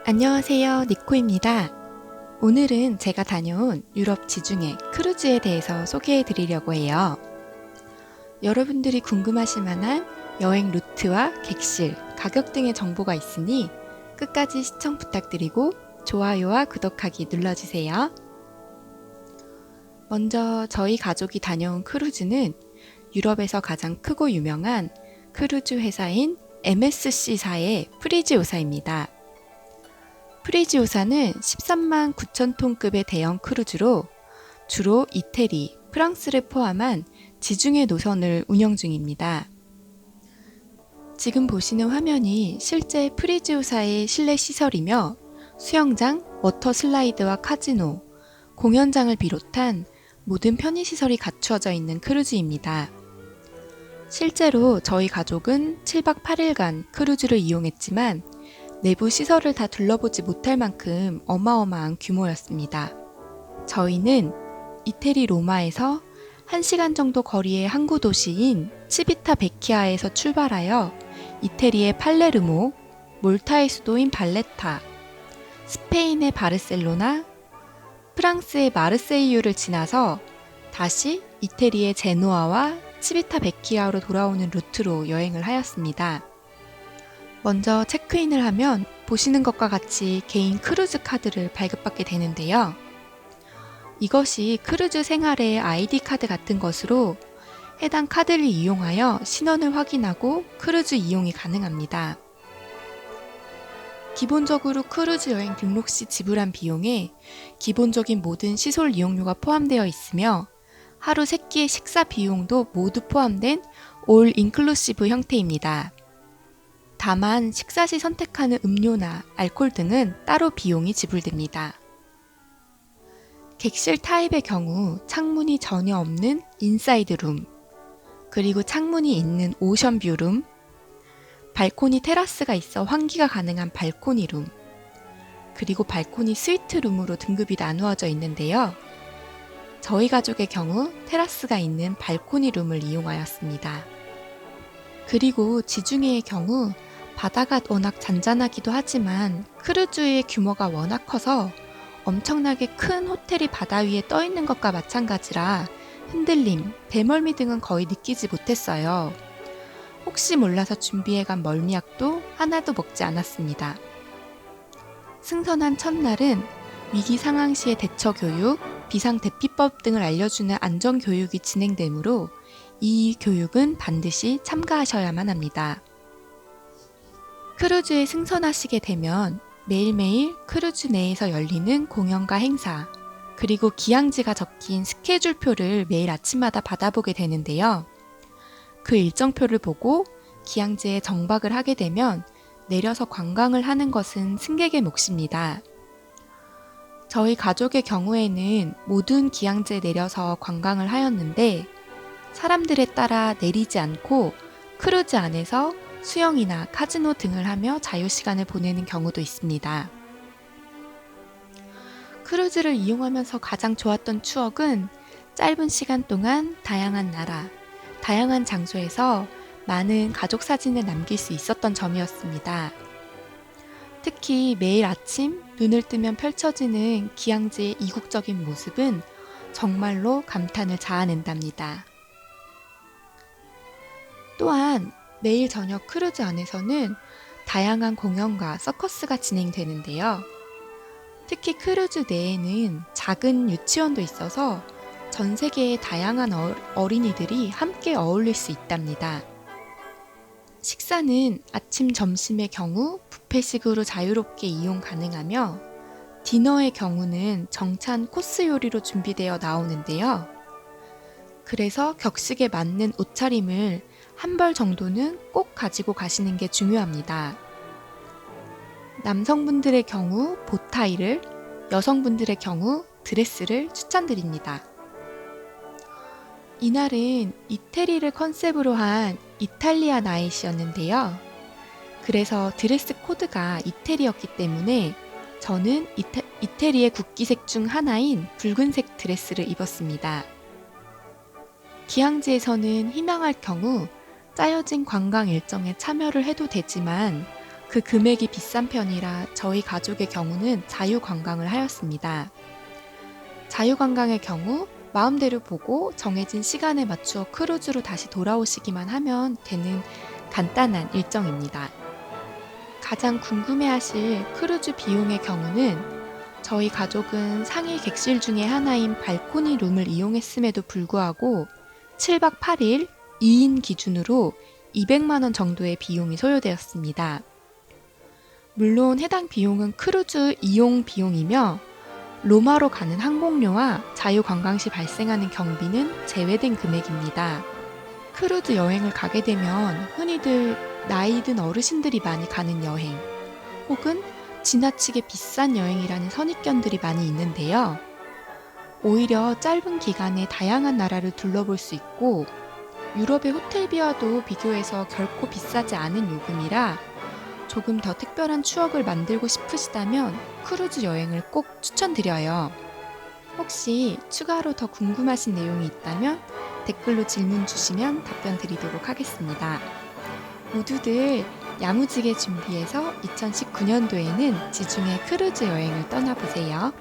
안녕하세요, 니코입니다. 오늘은 제가 다녀온 유럽 지중해 크루즈에 대해서 소개해 드리려고 해요. 여러분들이 궁금하실 만한 여행 루트와 객실, 가격 등의 정보가 있으니 끝까지 시청 부탁드리고 좋아요와 구독하기 눌러주세요. 먼저 저희 가족이 다녀온 크루즈는 유럽에서 가장 크고 유명한 크루즈 회사인 MSC사의 프리지오사입니다. 프리지오사는 13만 9천 톤급의 대형 크루즈로 주로 이태리, 프랑스를 포함한 지중해 노선을 운영 중입니다. 지금 보시는 화면이 실제 프리지오사의 실내 시설이며 수영장, 워터 슬라이드와 카지노, 공연장을 비롯한 모든 편의시설이 갖추어져 있는 크루즈입니다. 실제로 저희 가족은 7박 8일간 크루즈를 이용했지만 내부 시설을 다 둘러보지 못할 만큼 어마어마한 규모였습니다. 저희는 이태리 로마에서 1시간 정도 거리의 항구 도시인 치비타 베키아에서 출발하여 이태리의 팔레르모, 몰타의 수도인 발레타, 스페인의 바르셀로나, 프랑스의 마르세유를 지나서 다시 이태리의 제노아와 치비타 베키아로 돌아오는 루트로 여행을 하였습니다. 먼저 체크인을 하면 보시는 것과 같이 개인 크루즈 카드를 발급받게 되는데요. 이것이 크루즈 생활의 아이디 카드 같은 것으로 해당 카드를 이용하여 신원을 확인하고 크루즈 이용이 가능합니다. 기본적으로 크루즈 여행 등록 시 지불한 비용에 기본적인 모든 시설 이용료가 포함되어 있으며 하루 3끼의 식사 비용도 모두 포함된 올 인클루시브 형태입니다. 다만 식사 시 선택하는 음료나 알코올 등은 따로 비용이 지불됩니다. 객실 타입의 경우 창문이 전혀 없는 인사이드 룸, 그리고 창문이 있는 오션뷰 룸, 발코니 테라스가 있어 환기가 가능한 발코니 룸, 그리고 발코니 스위트 룸으로 등급이 나누어져 있는데요. 저희 가족의 경우 테라스가 있는 발코니 룸을 이용하였습니다. 그리고 지중해의 경우 바다가 워낙 잔잔하기도 하지만 크루즈의 규모가 워낙 커서 엄청나게 큰 호텔이 바다 위에 떠 있는 것과 마찬가지라 흔들림, 배멀미 등은 거의 느끼지 못했어요. 혹시 몰라서 준비해간 멀미약도 하나도 먹지 않았습니다. 승선한 첫날은 위기 상황 시의 대처 교육, 비상 대피법 등을 알려주는 안전 교육이 진행되므로 이 교육은 반드시 참가하셔야만 합니다. 크루즈에 승선하시게 되면 매일매일 크루즈 내에서 열리는 공연과 행사, 그리고 기항지가 적힌 스케줄표를 매일 아침마다 받아보게 되는데요. 그 일정표를 보고 기항지에 정박을 하게 되면 내려서 관광을 하는 것은 승객의 몫입니다. 저희 가족의 경우에는 모든 기항지에 내려서 관광을 하였는데 사람들에 따라 내리지 않고 크루즈 안에서 수영이나 카지노 등을 하며 자유시간을 보내는 경우도 있습니다. 크루즈를 이용하면서 가장 좋았던 추억은 짧은 시간 동안 다양한 나라, 다양한 장소에서 많은 가족 사진을 남길 수 있었던 점이었습니다. 특히 매일 아침 눈을 뜨면 펼쳐지는 기항지의 이국적인 모습은 정말로 감탄을 자아낸답니다. 또한 매일 저녁 크루즈 안에서는 다양한 공연과 서커스가 진행되는데요. 특히 크루즈 내에는 작은 유치원도 있어서 전 세계의 다양한 어린이들이 함께 어울릴 수 있답니다. 식사는 아침, 점심의 경우 뷔페식으로 자유롭게 이용 가능하며 디너의 경우는 정찬 코스 요리로 준비되어 나오는데요. 그래서 격식에 맞는 옷차림을 한 벌 정도는 꼭 가지고 가시는 게 중요합니다. 남성분들의 경우 보타이를, 여성분들의 경우 드레스를 추천드립니다. 이날은 이태리를 컨셉으로 한 이탈리아 나잇이었는데요. 그래서 드레스 코드가 이태리였기 때문에 저는 이태리의 국기색 중 하나인 붉은색 드레스를 입었습니다. 기항지에서는 희망할 경우 짜여진 관광 일정에 참여를 해도 되지만 그 금액이 비싼 편이라 저희 가족의 경우는 자유관광을 하였습니다. 자유관광의 경우 마음대로 보고 정해진 시간에 맞추어 크루즈로 다시 돌아오시기만 하면 되는 간단한 일정입니다. 가장 궁금해하실 크루즈 비용의 경우는 저희 가족은 상위 객실 중에 하나인 발코니 룸을 이용했음에도 불구하고 7박 8일 2인 기준으로 200만 원 정도의 비용이 소요되었습니다. 물론 해당 비용은 크루즈 이용 비용이며 로마로 가는 항공료와 자유관광 시 발생하는 경비는 제외된 금액입니다. 크루즈 여행을 가게 되면 흔히들 나이 든 어르신들이 많이 가는 여행 혹은 지나치게 비싼 여행이라는 선입견들이 많이 있는데요. 오히려 짧은 기간에 다양한 나라를 둘러볼 수 있고 유럽의 호텔비와도 비교해서 결코 비싸지 않은 요금이라 조금 더 특별한 추억을 만들고 싶으시다면 크루즈 여행을 꼭 추천드려요. 혹시 추가로 더 궁금하신 내용이 있다면 댓글로 질문 주시면 답변 드리도록 하겠습니다. 모두들 야무지게 준비해서 2019년도에는 지중해 크루즈 여행을 떠나보세요.